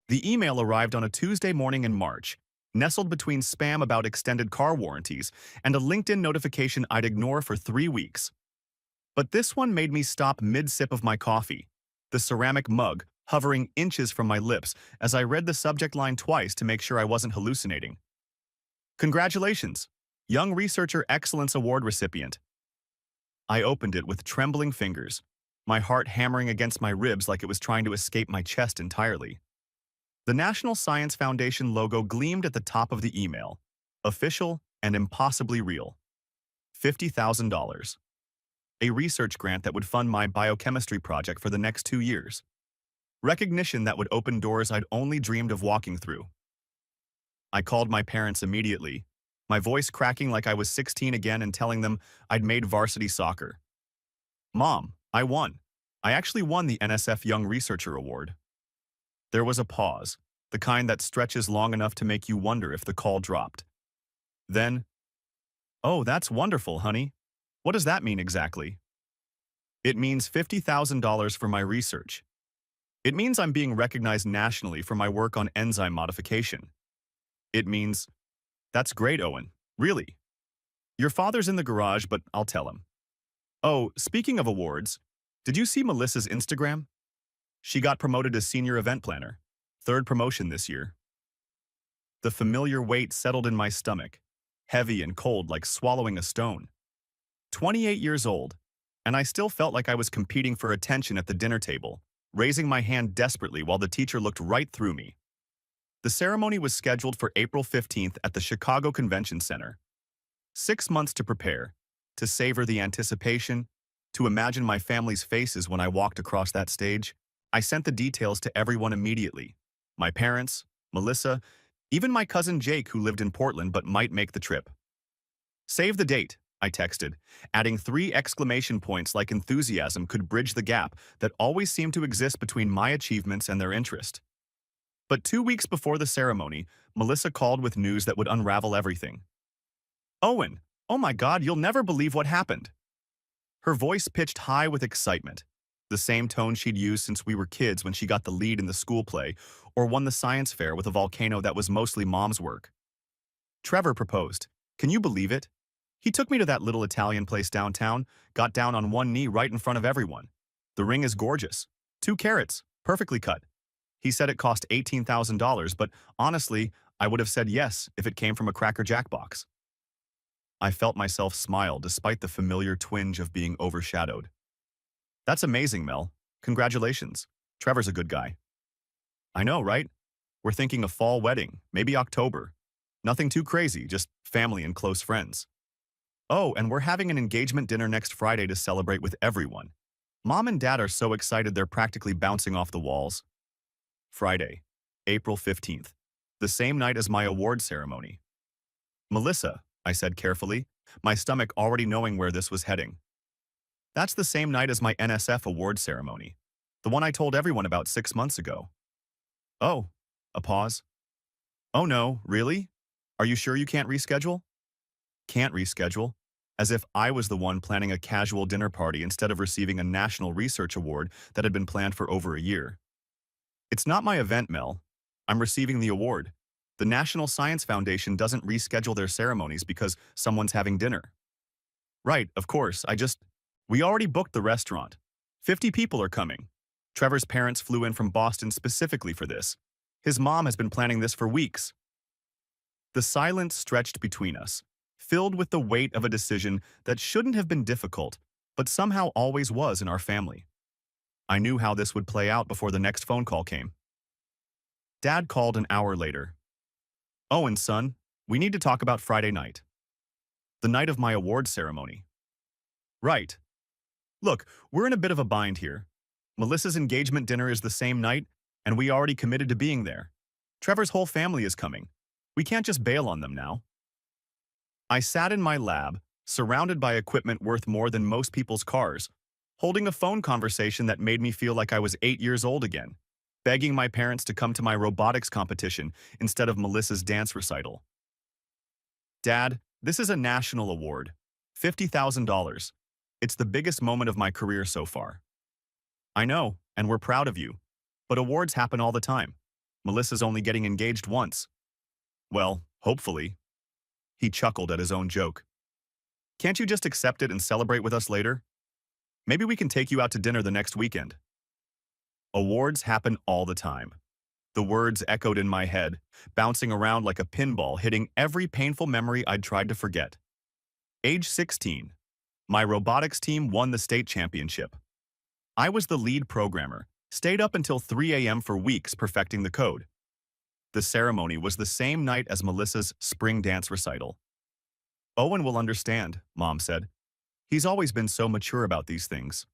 The email arrived on a Tuesday morning in March, nestled between spam about extended car warranties and a LinkedIn notification I'd ignore for 3 weeks. But this one made me stop mid-sip of my coffee, the ceramic mug hovering inches from my lips as I read the subject line twice to make sure I wasn't hallucinating. Congratulations, Young Researcher Excellence Award recipient. I opened it with trembling fingers, my heart hammering against my ribs like it was trying to escape my chest entirely. The National Science Foundation logo gleamed at the top of the email, official and impossibly real. $50,000. A research grant that would fund my biochemistry project for the next 2 years. Recognition that would open doors I'd only dreamed of walking through. I called my parents immediately, my voice cracking like I was 16 again and telling them I'd made varsity soccer. Mom, I won. I actually won the NSF Young Researcher Award. There was a pause, the kind that stretches long enough to make you wonder if the call dropped. Then, "Oh, that's wonderful, honey. What does that mean exactly?" "It means $50,000 for my research. It means I'm being recognized nationally for my work on enzyme modification. It means, that's great, Owen. Really. Your father's in the garage, but I'll tell him. Oh, speaking of awards, did you see Melissa's Instagram? She got promoted as senior event planner. Third promotion this year." The familiar weight settled in my stomach, heavy and cold like swallowing a stone. 28 years old, and I still felt like I was competing for attention at the dinner table, raising my hand desperately while the teacher looked right through me. The ceremony was scheduled for April 15th at the Chicago Convention Center. 6 months to prepare, to savor the anticipation, to imagine my family's faces when I walked across that stage. I sent the details to everyone immediately. My parents, Melissa, even my cousin Jake who lived in Portland but might make the trip. "Save the date," I texted, adding 3 exclamation points like enthusiasm could bridge the gap that always seemed to exist between my achievements and their interest. But 2 weeks before the ceremony, Melissa called with news that would unravel everything. "Owen, oh my God, you'll never believe what happened." Her voice pitched high with excitement, the same tone she'd used since we were kids when she got the lead in the school play or won the science fair with a volcano that was mostly mom's work. "Trevor proposed. Can you believe it? He took me to that little Italian place downtown, got down on one knee right in front of everyone. The ring is gorgeous. 2 carats, perfectly cut. He said it cost $18,000, but honestly, I would have said yes if it came from a Cracker Jack box." I felt myself smile despite the familiar twinge of being overshadowed. "That's amazing, Mel. Congratulations. Trevor's a good guy." "I know, right? We're thinking a fall wedding, maybe October. Nothing too crazy, just family and close friends. Oh, and we're having an engagement dinner next Friday to celebrate with everyone. Mom and Dad are so excited they're practically bouncing off the walls." Friday, April 15th, the same night as my award ceremony. "Melissa," I said carefully, my stomach already knowing where this was heading. "That's the same night as my NSF award ceremony, the one I told everyone about 6 months ago." "Oh," a pause. "Oh no, really? Are you sure you can't reschedule?" Can't reschedule? As if I was the one planning a casual dinner party instead of receiving a national research award that had been planned for over a year. "It's not my event, Mel. I'm receiving the award. The National Science Foundation doesn't reschedule their ceremonies because someone's having dinner." "Right, of course, we already booked the restaurant. 50 people are coming. Trevor's parents flew in from Boston specifically for this. His mom has been planning this for weeks." The silence stretched between us, filled with the weight of a decision that shouldn't have been difficult, but somehow always was in our family. I knew how this would play out before the next phone call came. Dad called an hour later. "Owen, son, we need to talk about Friday night. The night of my award ceremony." "Right. Look, we're in a bit of a bind here. Melissa's engagement dinner is the same night, and we already committed to being there. Trevor's whole family is coming. We can't just bail on them now." I sat in my lab, surrounded by equipment worth more than most people's cars, holding a phone conversation that made me feel like I was 8 years old again, begging my parents to come to my robotics competition instead of Melissa's dance recital. "Dad, this is a national award. $50,000. It's the biggest moment of my career so far." "I know, and we're proud of you. But awards happen all the time. Melissa's only getting engaged once. Well, hopefully. He chuckled at his own joke. Can't you just accept it and celebrate with us later? Maybe we can take you out to dinner the next weekend. Awards happen all the time. The words echoed in my head, bouncing around like a pinball, hitting every painful memory I'd tried to forget. Age 16. My robotics team won the state championship. I was the lead programmer, stayed up until 3 a.m. for weeks perfecting the code. The ceremony was the same night as Melissa's spring dance recital. Owen will understand, Mom said. He's always been so mature about these things.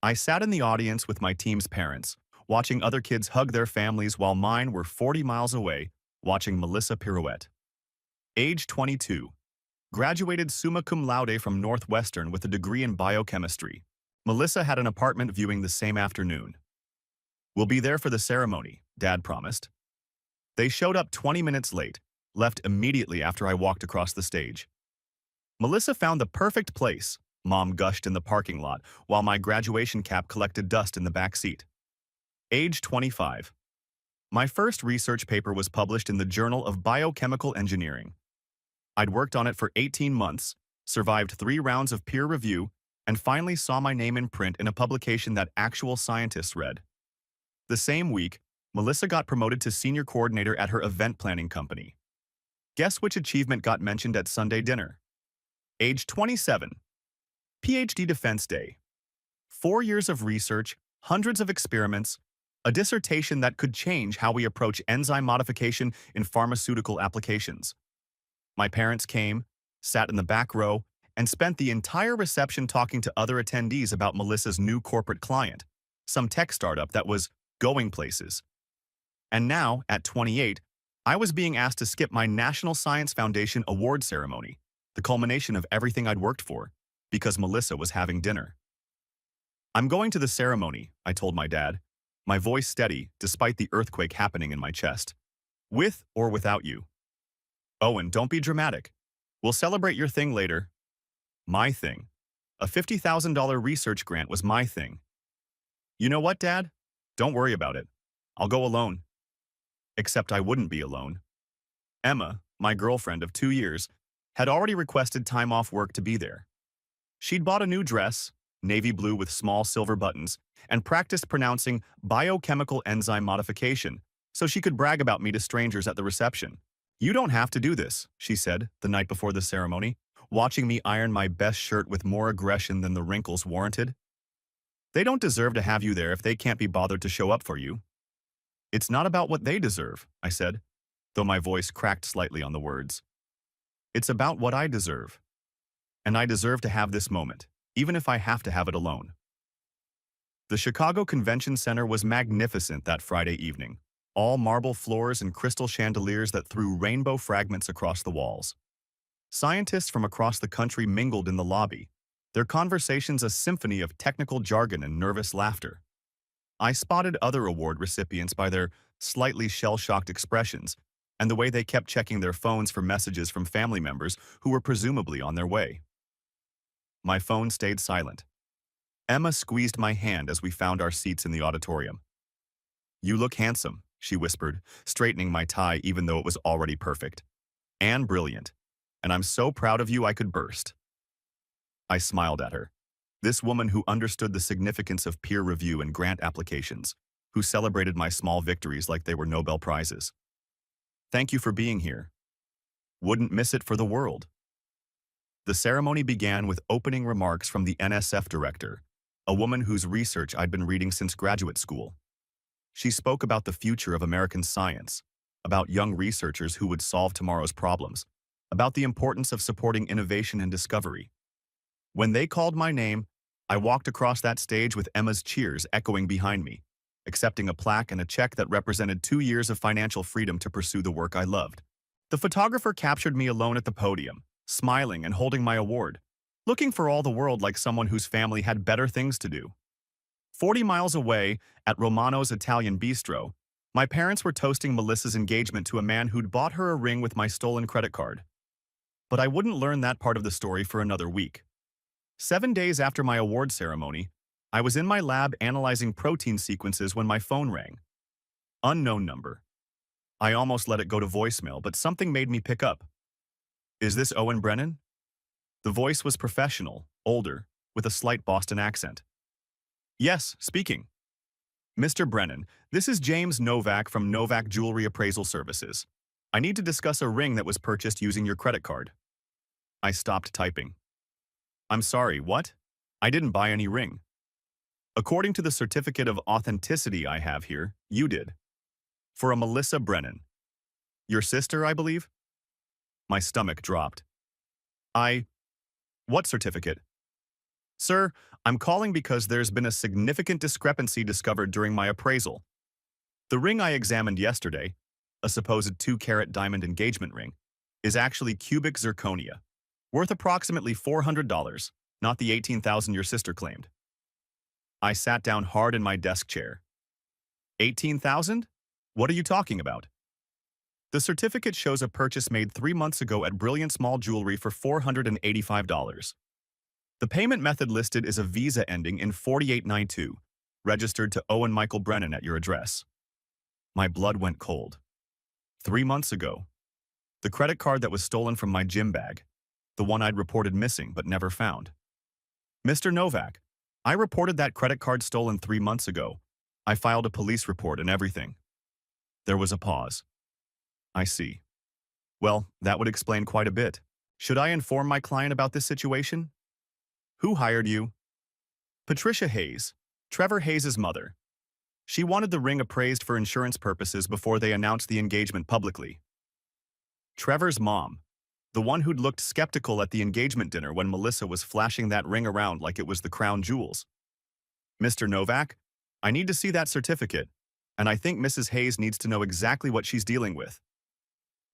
I sat in the audience with my team's parents, watching other kids hug their families while mine were 40 miles away, watching Melissa pirouette. Age 22. Graduated summa cum laude from Northwestern with a degree in biochemistry. Melissa had an apartment viewing the same afternoon. We'll be there for the ceremony, Dad promised. They showed up 20 minutes late, left immediately after I walked across the stage. Melissa found the perfect place, Mom gushed in the parking lot, while my graduation cap collected dust in the back seat. Age 25. My first research paper was published in the Journal of Biochemical Engineering. I'd worked on it for 18 months, survived 3 rounds of peer review, and finally saw my name in print in a publication that actual scientists read. The same week, Melissa got promoted to senior coordinator at her event planning company. Guess which achievement got mentioned at Sunday dinner? Age 27. PhD Defense Day. 4 years of research, hundreds of experiments, a dissertation that could change how we approach enzyme modification in pharmaceutical applications. My parents came, sat in the back row, and spent the entire reception talking to other attendees about Melissa's new corporate client, some tech startup that was going places. And now, at 28, I was being asked to skip my National Science Foundation award ceremony, the culmination of everything I'd worked for, because Melissa was having dinner. I'm going to the ceremony, I told my dad, my voice steady despite the earthquake happening in my chest. With or without you. Owen, don't be dramatic. We'll celebrate your thing later. My thing. A $50,000 research grant was my thing. You know what, Dad? Don't worry about it. I'll go alone. Except I wouldn't be alone. Emma, my girlfriend of 2 years, had already requested time off work to be there. She'd bought a new dress, navy blue with small silver buttons, and practiced pronouncing biochemical enzyme modification, so she could brag about me to strangers at the reception. You don't have to do this, she said the night before the ceremony, watching me iron my best shirt with more aggression than the wrinkles warranted. They don't deserve to have you there if they can't be bothered to show up for you. It's not about what they deserve, I said, though my voice cracked slightly on the words. It's about what I deserve. And I deserve to have this moment, even if I have to have it alone. The Chicago Convention Center was magnificent that Friday evening, all marble floors and crystal chandeliers that threw rainbow fragments across the walls. Scientists from across the country mingled in the lobby, their conversations a symphony of technical jargon and nervous laughter. I spotted other award recipients by their slightly shell-shocked expressions and the way they kept checking their phones for messages from family members who were presumably on their way. My phone stayed silent. Emma squeezed my hand as we found our seats in the auditorium. You look handsome, she whispered, straightening my tie even though it was already perfect. And brilliant. And I'm so proud of you I could burst. I smiled at her. This woman who understood the significance of peer review and grant applications, who celebrated my small victories like they were Nobel Prizes. Thank you for being here. Wouldn't miss it for the world. The ceremony began with opening remarks from the NSF director, a woman whose research I'd been reading since graduate school. She spoke about the future of American science, about young researchers who would solve tomorrow's problems, about the importance of supporting innovation and discovery. When they called my name, I walked across that stage with Emma's cheers echoing behind me, accepting a plaque and a check that represented 2 years of financial freedom to pursue the work I loved. The photographer captured me alone at the podium, smiling and holding my award, looking for all the world like someone whose family had better things to do. 40 miles away, at Romano's Italian Bistro, my parents were toasting Melissa's engagement to a man who'd bought her a ring with my stolen credit card. But I wouldn't learn that part of the story for another week. 7 days after my award ceremony, I was in my lab analyzing protein sequences when my phone rang. Unknown number. I almost let it go to voicemail, but something made me pick up. Is this Owen Brennan? The voice was professional, older, with a slight Boston accent. Yes, speaking. Mr. Brennan, this is James Novak from Novak Jewelry Appraisal Services. I need to discuss a ring that was purchased using your credit card. I stopped typing. I'm sorry, what? I didn't buy any ring. According to the certificate of authenticity I have here, you did. For a Melissa Brennan. Your sister, I believe? My stomach dropped. What certificate? Sir, I'm calling because there's been a significant discrepancy discovered during my appraisal. The ring I examined yesterday, a supposed 2-carat diamond engagement ring, is actually cubic zirconia, worth approximately $400, not the $18,000 your sister claimed. I sat down hard in my desk chair. $18,000? What are you talking about? The certificate shows a purchase made 3 months ago at Brilliant Small Jewelry for $485. The payment method listed is a Visa ending in 4892, registered to Owen Michael Brennan at your address. My blood went cold. 3 months ago. The credit card that was stolen from my gym bag, the one I'd reported missing but never found. Mr. Novak, I reported that credit card stolen 3 months ago. I filed a police report and everything. There was a pause. I see. Well, that would explain quite a bit. Should I inform my client about this situation? Who hired you? Patricia Hayes, Trevor Hayes' mother. She wanted the ring appraised for insurance purposes before they announced the engagement publicly. Trevor's mom, the one who'd looked skeptical at the engagement dinner when Melissa was flashing that ring around like it was the crown jewels. Mr. Novak, I need to see that certificate, and I think Mrs. Hayes needs to know exactly what she's dealing with.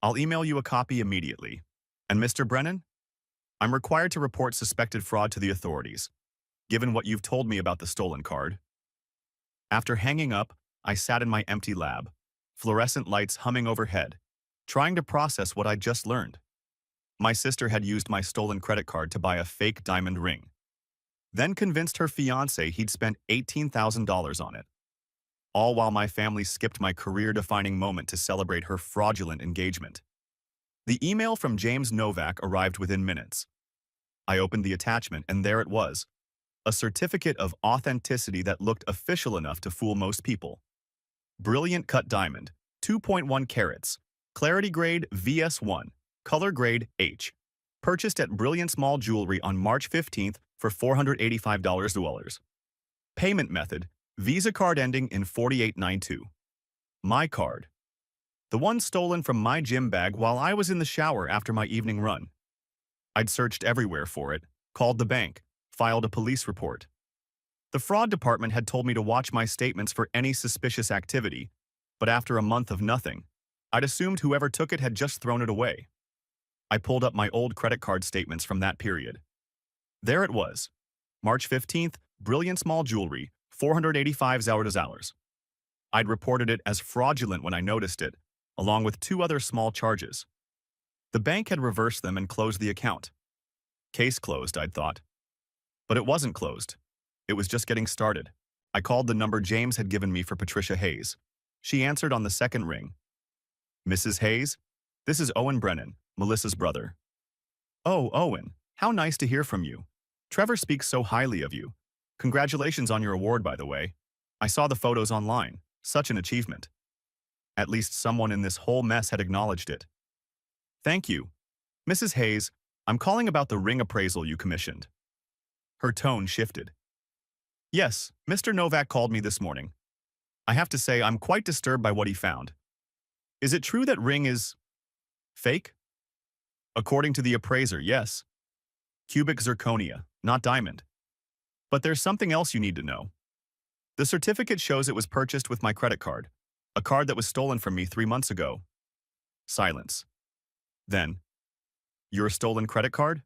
I'll email you a copy immediately. And Mr. Brennan? I'm required to report suspected fraud to the authorities, given what you've told me about the stolen card. After hanging up, I sat in my empty lab, fluorescent lights humming overhead, trying to process what I'd just learned. My sister had used my stolen credit card to buy a fake diamond ring, then convinced her fiancé he'd spent $18,000 on it, all while my family skipped my career-defining moment to celebrate her fraudulent engagement. The email from James Novak arrived within minutes. I opened the attachment, and there it was, a certificate of authenticity that looked official enough to fool most people. Brilliant cut diamond, 2.1 carats, clarity grade VS1, color grade H. Purchased at Brilliant Small Jewelry on March 15th for $485. Payment method, Visa card ending in 4892. My card. The one stolen from my gym bag while I was in the shower after my evening run. I'd searched everywhere for it, called the bank, filed a police report. The fraud department had told me to watch my statements for any suspicious activity, but after a month of nothing, I'd assumed whoever took it had just thrown it away. I pulled up my old credit card statements from that period. There it was. March 15th, Brilliant Small Jewelry, $485. I'd reported it as fraudulent when I noticed it, along with 2 other small charges. The bank had reversed them and closed the account. Case closed, I'd thought. But it wasn't closed. It was just getting started. I called the number James had given me for Patricia Hayes. She answered on the second ring. Mrs. Hayes, this is Owen Brennan, Melissa's brother. Oh, Owen, how nice to hear from you. Trevor speaks so highly of you. Congratulations on your award, by the way. I saw the photos online. Such an achievement. At least someone in this whole mess had acknowledged it. Thank you. Mrs. Hayes, I'm calling about the ring appraisal you commissioned. Her tone shifted. Yes, Mr. Novak called me this morning. I have to say I'm quite disturbed by what he found. Is it true that ring is fake? According to the appraiser, yes. Cubic zirconia, not diamond. But there's something else you need to know. The certificate shows it was purchased with my credit card, a card that was stolen from me 3 months ago. Silence. Then, your stolen credit card?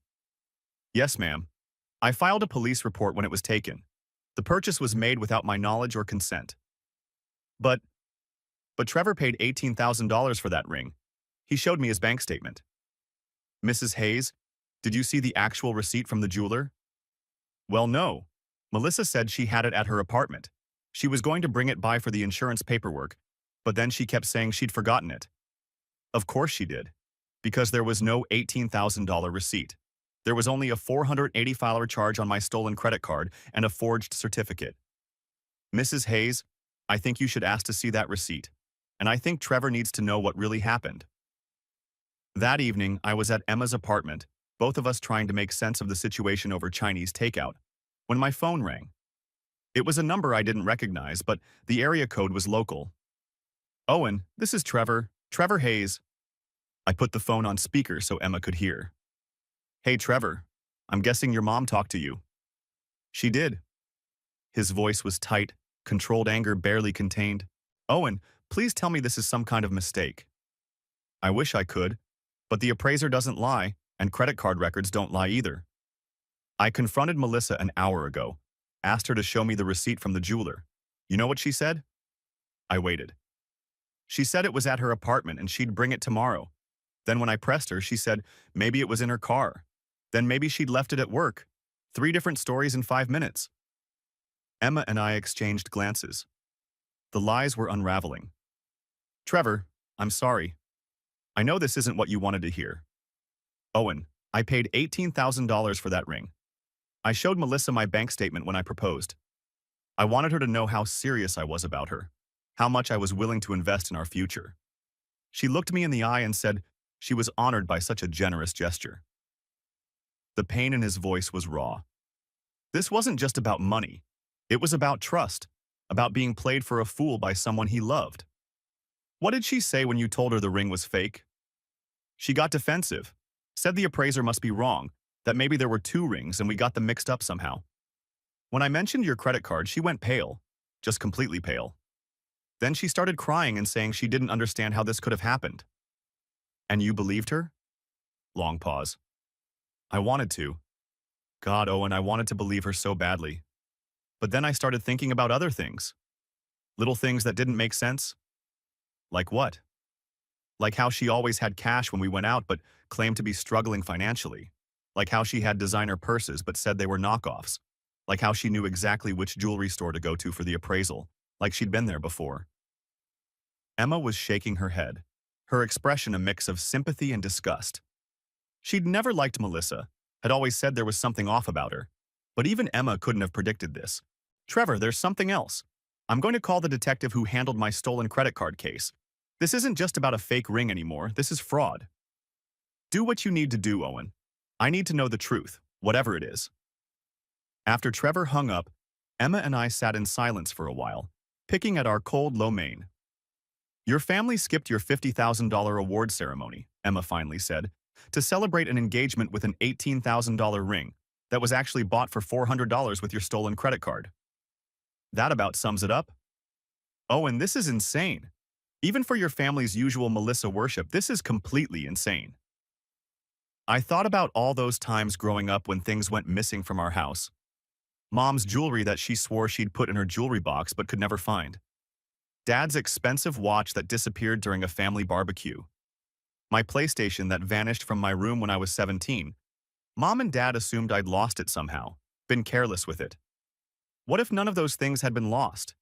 Yes, ma'am. I filed a police report when it was taken. The purchase was made without my knowledge or consent. But Trevor paid $18,000 for that ring. He showed me his bank statement. Mrs. Hayes, did you see the actual receipt from the jeweler? Well, no. Melissa said she had it at her apartment. She was going to bring it by for the insurance paperwork, But then she kept saying she'd forgotten it. Of course she did, because there was no $18,000 receipt. There was only a $480 charge on my stolen credit card and a forged certificate. Mrs. Hayes, I think you should ask to see that receipt. And I think Trevor needs to know what really happened. That evening, I was at Emma's apartment, both of us trying to make sense of the situation over Chinese takeout, when my phone rang. It was a number I didn't recognize, but the area code was local. Owen, this is Trevor. Trevor Hayes. I put the phone on speaker so Emma could hear. Hey, Trevor. I'm guessing your mom talked to you. She did. His voice was tight, controlled anger barely contained. Owen, please tell me this is some kind of mistake. I wish I could, but the appraiser doesn't lie, and credit card records don't lie either. I confronted Melissa an hour ago, asked her to show me the receipt from the jeweler. You know what she said? I waited. She said it was at her apartment and she'd bring it tomorrow. Then when I pressed her, she said maybe it was in her car. Then maybe she'd left it at work. 3 different stories in 5 minutes. Emma and I exchanged glances. The lies were unraveling. Trevor, I'm sorry. I know this isn't what you wanted to hear. Owen, I paid $18,000 for that ring. I showed Melissa my bank statement when I proposed. I wanted her to know how serious I was about her, how much I was willing to invest in our future. She looked me in the eye and said she was honored by such a generous gesture. The pain in his voice was raw. This wasn't just about money. It was about trust, about being played for a fool by someone he loved. What did she say when you told her the ring was fake? She got defensive, said the appraiser must be wrong, that maybe there were 2 rings and we got them mixed up somehow. When I mentioned your credit card, she went pale, just completely pale. Then she started crying and saying she didn't understand how this could have happened. And you believed her? Long pause. I wanted to. God, Owen, I wanted to believe her so badly. But then I started thinking about other things. Little things that didn't make sense. Like what? Like how she always had cash when we went out but claimed to be struggling financially. Like how she had designer purses but said they were knockoffs. Like how she knew exactly which jewelry store to go to for the appraisal, like she'd been there before. Emma was shaking her head, her expression a mix of sympathy and disgust. She'd never liked Melissa, had always said there was something off about her. But even Emma couldn't have predicted this. Trevor, there's something else. I'm going to call the detective who handled my stolen credit card case. This isn't just about a fake ring anymore, this is fraud. Do what you need to do, Owen. I need to know the truth, whatever it is. After Trevor hung up, Emma and I sat in silence for a while, picking at our cold lo mein. Your family skipped your $50,000 award ceremony, Emma finally said, to celebrate an engagement with an $18,000 ring that was actually bought for $400 with your stolen credit card. That about sums it up. Owen, this is insane. Even for your family's usual Melissa worship, this is completely insane. I thought about all those times growing up when things went missing from our house. Mom's jewelry that she swore she'd put in her jewelry box but could never find. Dad's expensive watch that disappeared during a family barbecue. My PlayStation that vanished from my room when I was 17. Mom and Dad assumed I'd lost it somehow, been careless with it. What if none of those things had been lost?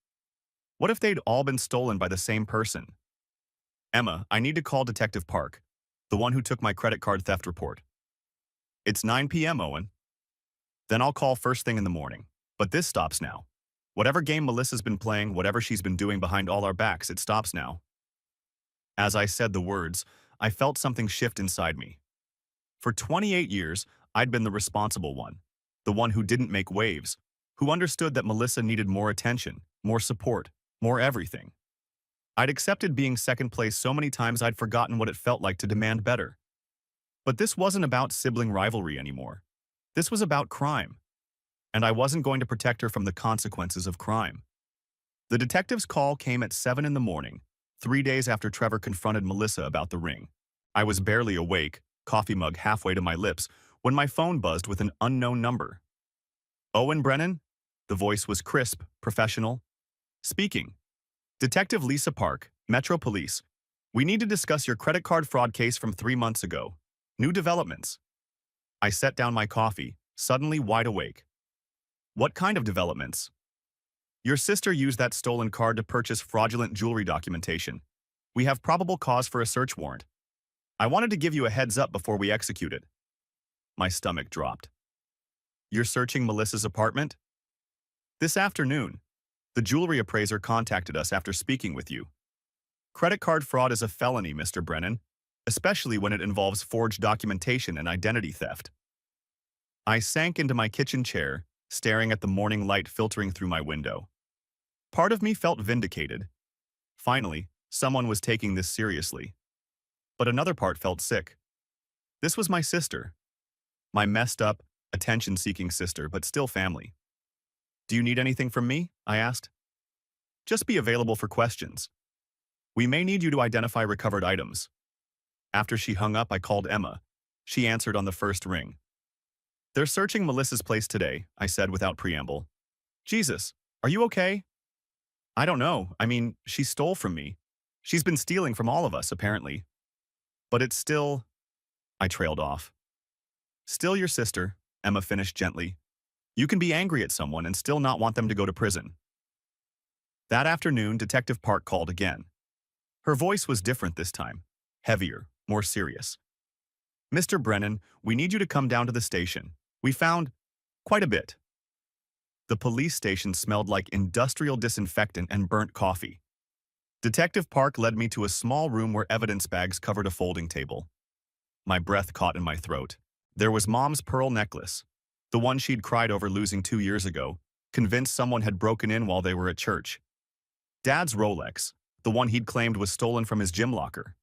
What if they'd all been stolen by the same person? Emma, I need to call Detective Park, the one who took my credit card theft report. It's 9 p.m., Owen. Then I'll call first thing in the morning. But this stops now. Whatever game Melissa's been playing, whatever she's been doing behind all our backs, it stops now. As I said the words, I felt something shift inside me. For 28 years, I'd been the responsible one, the one who didn't make waves, who understood that Melissa needed more attention, more support, more everything. I'd accepted being second place so many times I'd forgotten what it felt like to demand better. But this wasn't about sibling rivalry anymore. This was about crime. And I wasn't going to protect her from the consequences of crime. The detective's call came at 7 in the morning, 3 days after Trevor confronted Melissa about the ring. I was barely awake, coffee mug halfway to my lips, when my phone buzzed with an unknown number. Owen Brennan? The voice was crisp, professional. Speaking. Detective Lisa Park, Metro Police. We need to discuss your credit card fraud case from 3 months ago. New developments. I set down my coffee, suddenly wide awake. What kind of developments? Your sister used that stolen card to purchase fraudulent jewelry documentation. We have probable cause for a search warrant. I wanted to give you a heads up before we execute it. My stomach dropped. You're searching Melissa's apartment? This afternoon, the jewelry appraiser contacted us after speaking with you. Credit card fraud is a felony, Mr. Brennan, especially when it involves forged documentation and identity theft. I sank into my kitchen chair, staring at the morning light filtering through my window. Part of me felt vindicated. Finally, someone was taking this seriously. But another part felt sick. This was my sister. My messed up, attention-seeking sister, but still family. Do you need anything from me? I asked. Just be available for questions. We may need you to identify recovered items. After she hung up, I called Emma. She answered on the first ring. They're searching Melissa's place today, I said without preamble. Jesus, are you okay? I don't know. I mean, she stole from me. She's been stealing from all of us, apparently. But it's still... I trailed off. Still your sister, Emma finished gently. You can be angry at someone and still not want them to go to prison. That afternoon, Detective Park called again. Her voice was different this time, heavier, more serious. Mr. Brennan, we need you to come down to the station. We found quite a bit. The police station smelled like industrial disinfectant and burnt coffee. Detective Park led me to a small room where evidence bags covered a folding table. My breath caught in my throat. There was Mom's pearl necklace, the one she'd cried over losing 2 years ago, convinced someone had broken in while they were at church. Dad's Rolex, the one he'd claimed was stolen from his gym locker.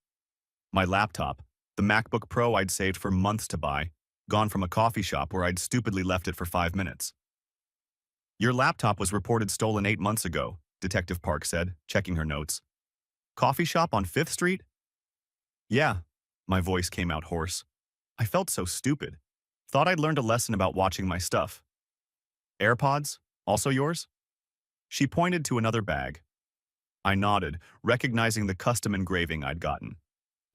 My laptop, the MacBook Pro I'd saved for months to buy, gone from a coffee shop where I'd stupidly left it for 5 minutes. Your laptop was reported stolen 8 months ago, Detective Park said, checking her notes. Coffee shop on 5th Street? Yeah, my voice came out hoarse. I felt so stupid. Thought I'd learned a lesson about watching my stuff. AirPods? Also yours? She pointed to another bag. I nodded, recognizing the custom engraving I'd gotten.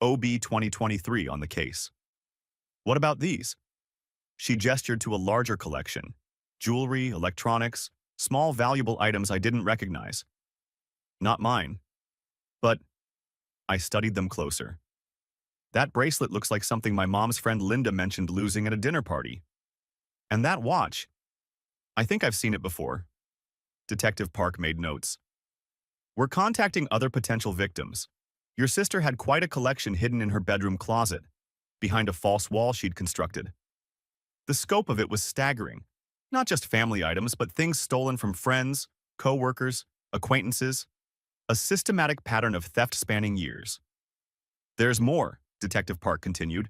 OB 2023 on the case. What about these? She gestured to a larger collection. Jewelry, electronics, small valuable items I didn't recognize. Not mine. But I studied them closer. That bracelet looks like something my mom's friend Linda mentioned losing at a dinner party. And that watch. I think I've seen it before. Detective Park made notes. We're contacting other potential victims. Your sister had quite a collection hidden in her bedroom closet, behind a false wall she'd constructed. The scope of it was staggering. Not just family items, but things stolen from friends, co-workers, acquaintances. A systematic pattern of theft spanning years. There's more, Detective Park continued.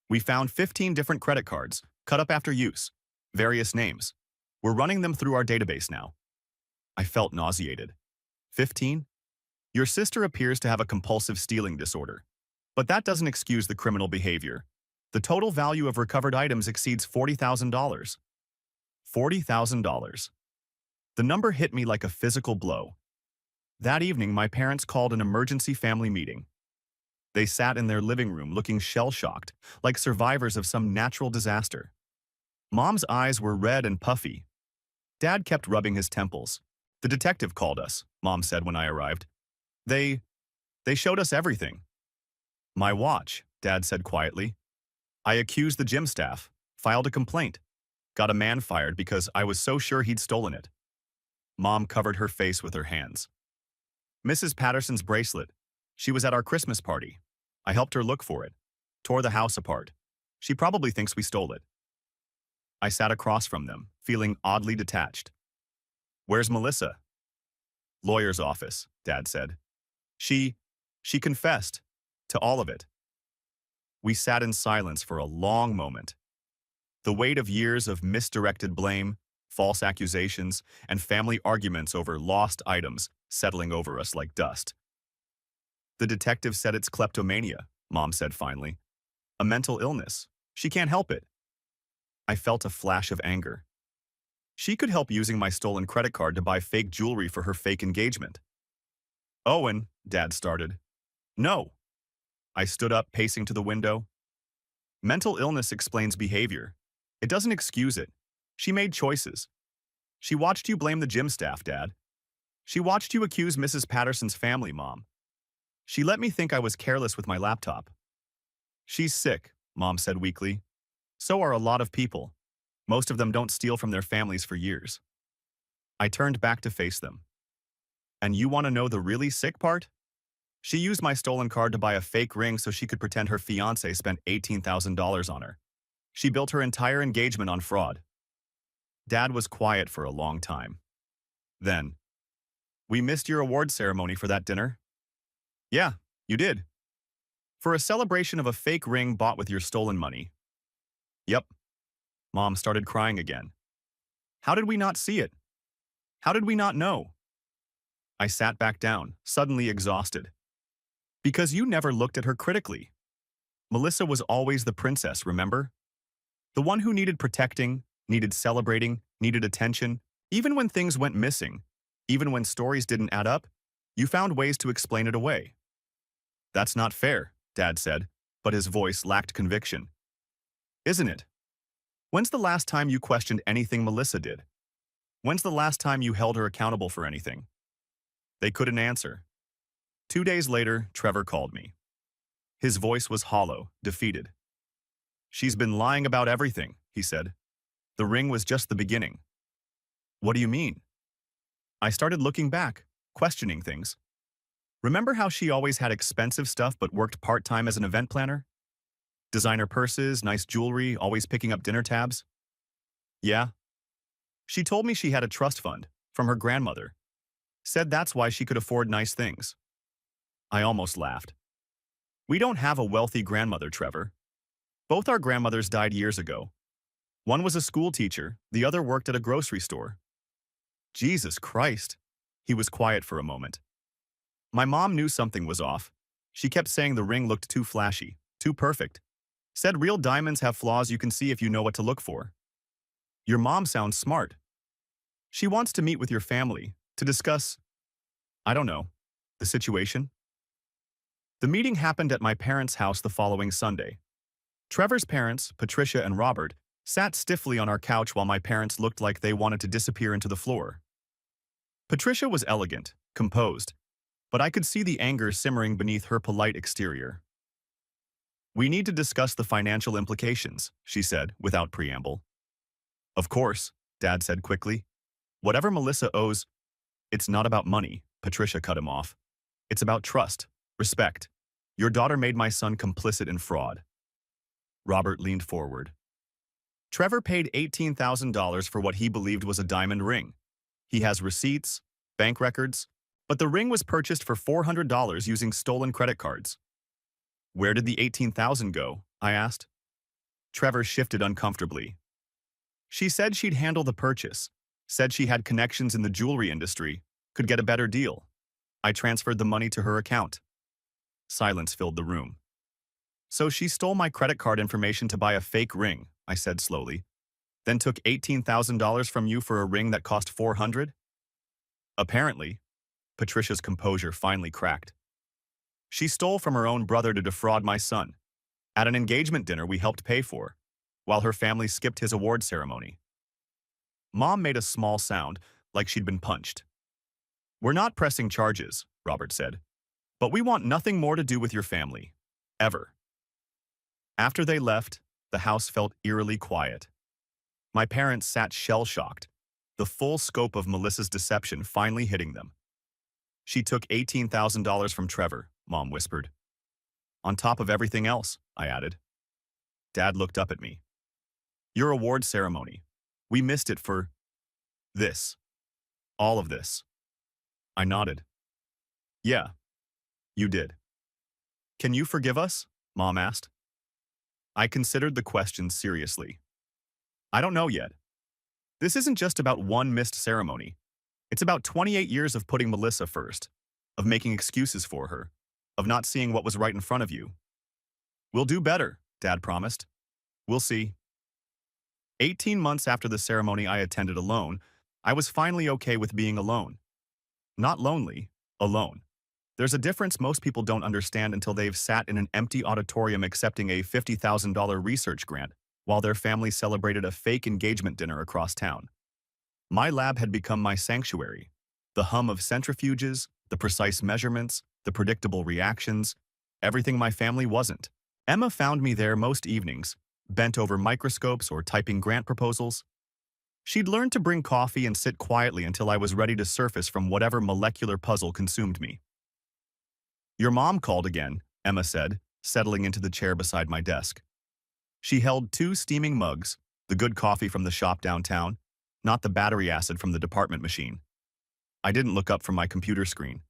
We found 15 different credit cards, cut up after use, various names. We're running them through our database now. I felt nauseated. 15? Your sister appears to have a compulsive stealing disorder. But that doesn't excuse the criminal behavior. The total value of recovered items exceeds $40,000. $40,000. The number hit me like a physical blow. That evening, my parents called an emergency family meeting. They sat in their living room looking shell-shocked, like survivors of some natural disaster. Mom's eyes were red and puffy. Dad kept rubbing his temples. The detective called us, Mom said when I arrived. They showed us everything. My watch, Dad said quietly. I accused the gym staff, filed a complaint, got a man fired because I was so sure he'd stolen it. Mom covered her face with her hands. Mrs. Patterson's bracelet. She was at our Christmas party. I helped her look for it. Tore the house apart. She probably thinks we stole it. I sat across from them, feeling oddly detached. Where's Melissa? Lawyer's office, Dad said. She confessed to all of it. We sat in silence for a long moment. The weight of years of misdirected blame, false accusations, and family arguments over lost items settling over us like dust. The detective said it's kleptomania, Mom said finally. A mental illness. She can't help it. I felt a flash of anger. She could help using my stolen credit card to buy fake jewelry for her fake engagement. Owen, Dad started. No. I stood up, pacing to the window. Mental illness explains behavior. It doesn't excuse it. She made choices. She watched you blame the gym staff, Dad. She watched you accuse Mrs. Patterson's family, Mom. She let me think I was careless with my laptop. She's sick, Mom said weakly. So are a lot of people. Most of them don't steal from their families for years. I turned back to face them. And you want to know the really sick part? She used my stolen card to buy a fake ring so she could pretend her fiancé spent $18,000 on her. She built her entire engagement on fraud. Dad was quiet for a long time. Then, we missed your award ceremony for that dinner. Yeah, you did. For a celebration of a fake ring bought with your stolen money. Yep. Mom started crying again. How did we not see it? How did we not know? I sat back down, suddenly exhausted. Because you never looked at her critically. Melissa was always the princess, remember? The one who needed protecting, needed celebrating, needed attention. Even when things went missing, even when stories didn't add up, you found ways to explain it away. That's not fair, Dad said, but his voice lacked conviction. Isn't it? When's the last time you questioned anything Melissa did? When's the last time you held her accountable for anything? They couldn't answer. 2 days later, Trevor called me. His voice was hollow, defeated. She's been lying about everything, he said. The ring was just the beginning. What do you mean? I started looking back, questioning things. Remember how she always had expensive stuff but worked part-time as an event planner? Designer purses, nice jewelry, always picking up dinner tabs? Yeah. She told me she had a trust fund from her grandmother. Said that's why she could afford nice things. I almost laughed. We don't have a wealthy grandmother, Trevor. Both our grandmothers died years ago. One was a school teacher, the other worked at a grocery store. Jesus Christ. He was quiet for a moment. My mom knew something was off. She kept saying the ring looked too flashy, too perfect. Said real diamonds have flaws you can see if you know what to look for. Your mom sounds smart. She wants to meet with your family, to discuss, I don't know, the situation. The meeting happened at my parents' house the following Sunday. Trevor's parents, Patricia and Robert, sat stiffly on our couch while my parents looked like they wanted to disappear into the floor. Patricia was elegant, composed, but I could see the anger simmering beneath her polite exterior. We need to discuss the financial implications, she said, without preamble. Of course, Dad said quickly. Whatever Melissa owes, it's not about money, Patricia cut him off. It's about trust, respect. Your daughter made my son complicit in fraud. Robert leaned forward. Trevor paid $18,000 for what he believed was a diamond ring. He has receipts, bank records, but the ring was purchased for $400 using stolen credit cards. Where did the $18,000 go? I asked. Trevor shifted uncomfortably. She said she'd handle the purchase, said she had connections in the jewelry industry, could get a better deal. I transferred the money to her account. Silence filled the room. So she stole my credit card information to buy a fake ring, I said slowly, then took $18,000 from you for a ring that cost $400? Apparently. Patricia's composure finally cracked. She stole from her own brother to defraud my son, at an engagement dinner we helped pay for, while her family skipped his award ceremony. Mom made a small sound, like she'd been punched. We're not pressing charges, Robert said, but we want nothing more to do with your family. Ever. After they left, the house felt eerily quiet. My parents sat shell-shocked, the full scope of Melissa's deception finally hitting them. She took $18,000 from Trevor, Mom whispered. On top of everything else, I added. Dad looked up at me. Your award ceremony. We missed it for this. All of this. I nodded. Yeah, you did. Can you forgive us? Mom asked. I considered the question seriously. I don't know yet. This isn't just about one missed ceremony. It's about 28 years of putting Melissa first, of making excuses for her, of not seeing what was right in front of you. We'll do better, Dad promised. We'll see. 18 months after the ceremony I attended alone, I was finally okay with being alone. Not lonely, alone. There's a difference most people don't understand until they've sat in an empty auditorium accepting a $50,000 research grant while their family celebrated a fake engagement dinner across town. My lab had become my sanctuary. The hum of centrifuges, the precise measurements, the predictable reactions, everything my family wasn't. Emma found me there most evenings, bent over microscopes or typing grant proposals. She'd learned to bring coffee and sit quietly until I was ready to surface from whatever molecular puzzle consumed me. "Your mom called again," Emma said, settling into the chair beside my desk. She held two steaming mugs, the good coffee from the shop downtown, not the battery acid from the department machine. I didn't look up from my computer screen.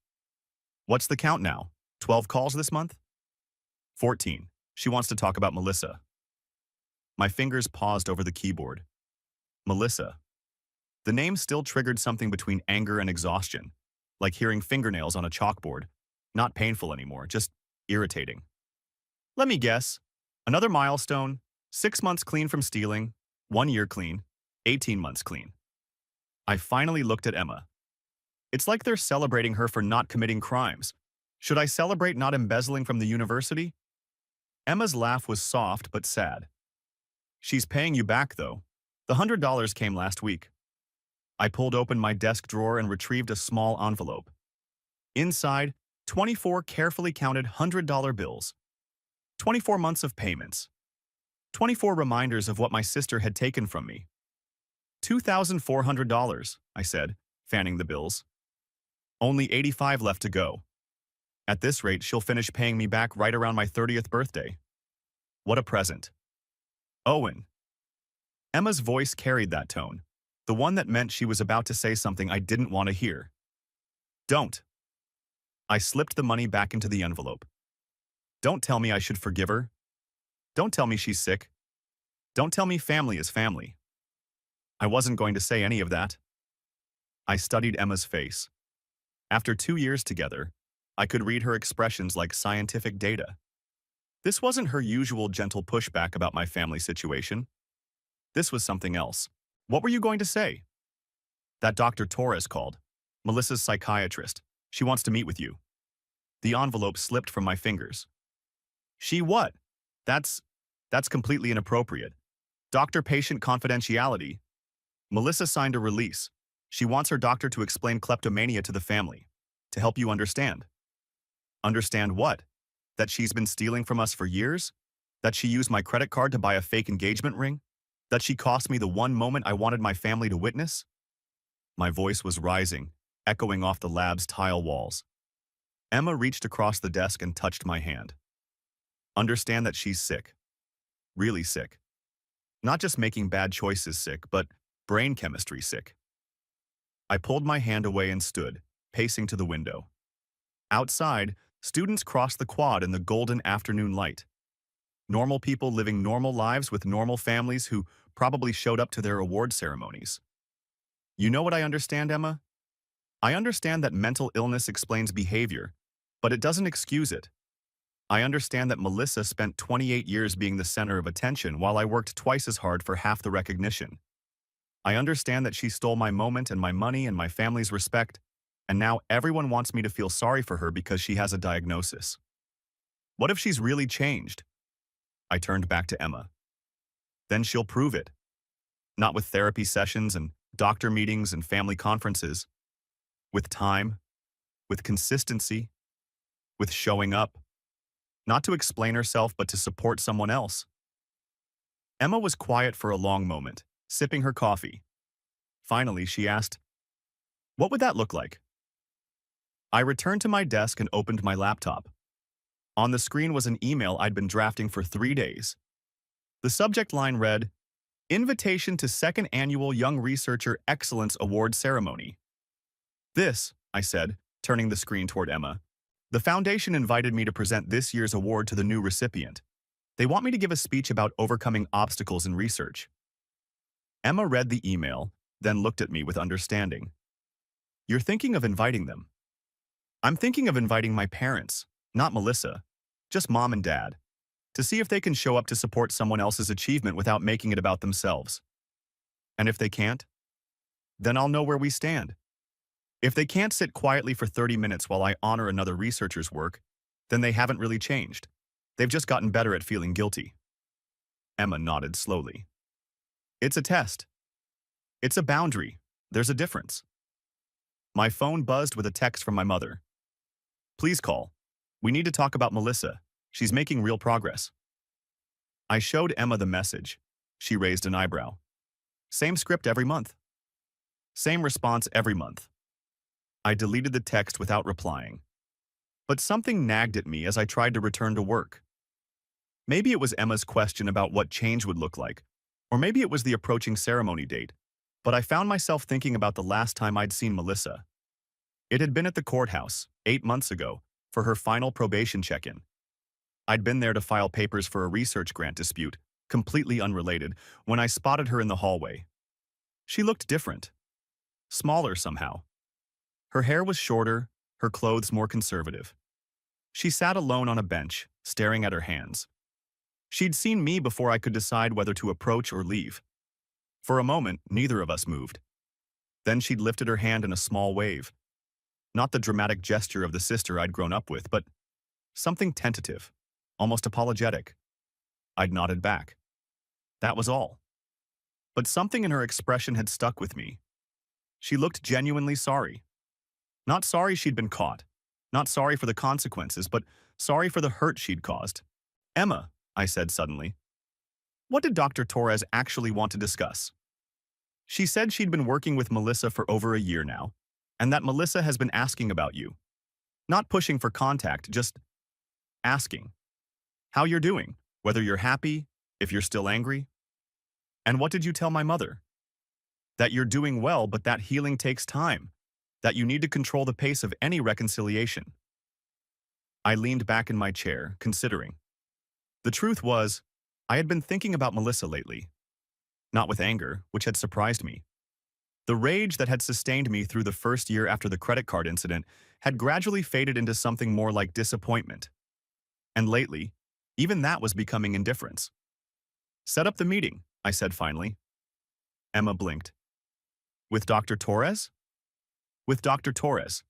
"What's the count now? 12 calls this month?" 14. She wants to talk about Melissa. My fingers paused over the keyboard. Melissa. The name still triggered something between anger and exhaustion, like hearing fingernails on a chalkboard. Not painful anymore, just irritating. Let me guess. Another milestone, 6 months clean from stealing, 1 year clean, 18 months clean. I finally looked at Emma. It's like they're celebrating her for not committing crimes. Should I celebrate not embezzling from the university? Emma's laugh was soft but sad. "She's paying you back, though. The $100 came last week." I pulled open my desk drawer and retrieved a small envelope. Inside, 24 carefully counted $100 bills. 24 months of payments. 24 reminders of what my sister had taken from me. $2,400, I said, fanning the bills. Only 85 left to go. At this rate, she'll finish paying me back right around my 30th birthday. What a present. Owen. Emma's voice carried that tone, the one that meant she was about to say something I didn't want to hear. Don't. I slipped the money back into the envelope. Don't tell me I should forgive her. Don't tell me she's sick. Don't tell me family is family. I wasn't going to say any of that. I studied Emma's face. After 2 years together, I could read her expressions like scientific data. This wasn't her usual gentle pushback about my family situation. This was something else. What were you going to say? That Dr. Torres called. Melissa's psychiatrist. She wants to meet with you. The envelope slipped from my fingers. She what? That's completely inappropriate. Doctor-patient confidentiality. Melissa signed a release. She wants her doctor to explain kleptomania to the family. To help you understand. Understand what? That she's been stealing from us for years? That she used my credit card to buy a fake engagement ring? That she cost me the one moment I wanted my family to witness? My voice was rising, echoing off the lab's tile walls. Emma reached across the desk and touched my hand. Understand that she's sick. Really sick. Not just making bad choices sick, but brain chemistry sick. I pulled my hand away and stood, pacing to the window. Outside, students crossed the quad in the golden afternoon light. Normal people living normal lives with normal families who probably showed up to their award ceremonies. You know what I understand, Emma? I understand that mental illness explains behavior, but it doesn't excuse it. I understand that Melissa spent 28 years being the center of attention while I worked twice as hard for half the recognition. I understand that she stole my moment and my money and my family's respect, and now everyone wants me to feel sorry for her because she has a diagnosis. What if she's really changed? I turned back to Emma. Then she'll prove it. Not with therapy sessions and doctor meetings and family conferences. With time, with consistency, with showing up. Not to explain herself, but to support someone else. Emma was quiet for a long moment, sipping her coffee. Finally, she asked, "What would that look like?" I returned to my desk and opened my laptop. On the screen was an email I'd been drafting for 3 days. The subject line read, "Invitation to Second Annual Young Researcher Excellence Award Ceremony." "This," I said, turning the screen toward Emma. "The foundation invited me to present this year's award to the new recipient. They want me to give a speech about overcoming obstacles in research." Emma read the email, then looked at me with understanding. "You're thinking of inviting them." "I'm thinking of inviting my parents, not Melissa, just mom and dad, to see if they can show up to support someone else's achievement without making it about themselves. And if they can't, then I'll know where we stand. If they can't sit quietly for 30 minutes while I honor another researcher's work, then they haven't really changed. They've just gotten better at feeling guilty." Emma nodded slowly. "It's a test. It's a boundary. There's a difference." My phone buzzed with a text from my mother. Please call. We need to talk about Melissa. She's making real progress. I showed Emma the message. She raised an eyebrow. Same script every month. Same response every month. I deleted the text without replying. But something nagged at me as I tried to return to work. Maybe it was Emma's question about what change would look like, or maybe it was the approaching ceremony date, but I found myself thinking about the last time I'd seen Melissa. It had been at the courthouse, 8 months ago, for her final probation check-in. I'd been there to file papers for a research grant dispute, completely unrelated, when I spotted her in the hallway. She looked different. Smaller somehow. Her hair was shorter, her clothes more conservative. She sat alone on a bench, staring at her hands. She'd seen me before I could decide whether to approach or leave. For a moment, neither of us moved. Then she'd lifted her hand in a small wave. Not the dramatic gesture of the sister I'd grown up with, but something tentative, almost apologetic. I'd nodded back. That was all. But something in her expression had stuck with me. She looked genuinely sorry. Not sorry she'd been caught. Not sorry for the consequences, but sorry for the hurt she'd caused. Emma, I said suddenly. What did Dr. Torres actually want to discuss? She said she'd been working with Melissa for over a year now, and that Melissa has been asking about you. Not pushing for contact, just asking. How you're doing, whether you're happy, if you're still angry. And what did you tell my mother? That you're doing well, but that healing takes time. That you need to control the pace of any reconciliation. I leaned back in my chair, considering. The truth was, I had been thinking about Melissa lately. Not with anger, which had surprised me. The rage that had sustained me through the first year after the credit card incident had gradually faded into something more like disappointment. And lately, even that was becoming indifference. Set up the meeting, I said finally. Emma blinked. With Dr. Torres? With Dr. Torres.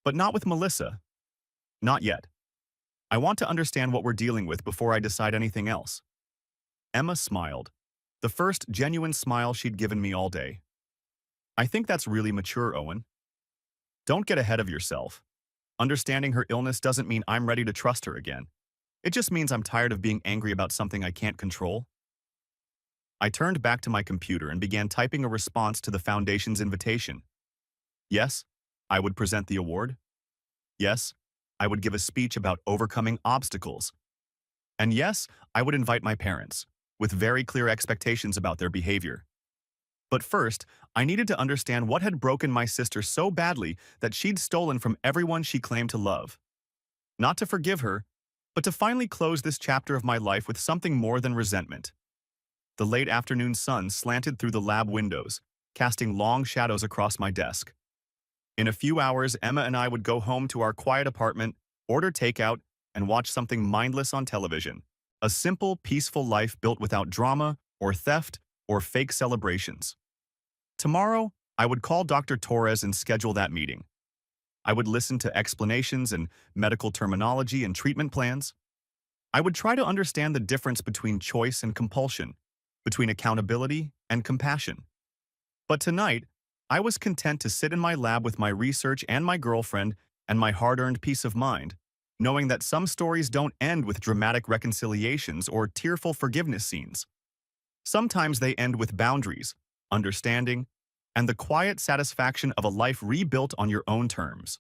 But not with Melissa. Not yet. I want to understand what we're dealing with before I decide anything else. Emma smiled. The first genuine smile she'd given me all day. I think that's really mature, Owen. Don't get ahead of yourself. Understanding her illness doesn't mean I'm ready to trust her again. It just means I'm tired of being angry about something I can't control. I turned back to my computer and began typing a response to the Foundation's invitation. Yes, I would present the award. Yes, I would give a speech about overcoming obstacles. And yes, I would invite my parents, with very clear expectations about their behavior. But first, I needed to understand what had broken my sister so badly that she'd stolen from everyone she claimed to love. Not to forgive her, but to finally close this chapter of my life with something more than resentment. The late afternoon sun slanted through the lab windows, casting long shadows across my desk. In a few hours, Emma and I would go home to our quiet apartment, order takeout, and watch something mindless on television. A simple, peaceful life built without drama, or theft, or fake celebrations. Tomorrow, I would call Dr. Torres and schedule that meeting. I would listen to explanations and medical terminology and treatment plans. I would try to understand the difference between choice and compulsion, between accountability and compassion. But tonight, I was content to sit in my lab with my research and my girlfriend and my hard-earned peace of mind, knowing that some stories don't end with dramatic reconciliations or tearful forgiveness scenes. Sometimes they end with boundaries, understanding, and the quiet satisfaction of a life rebuilt on your own terms.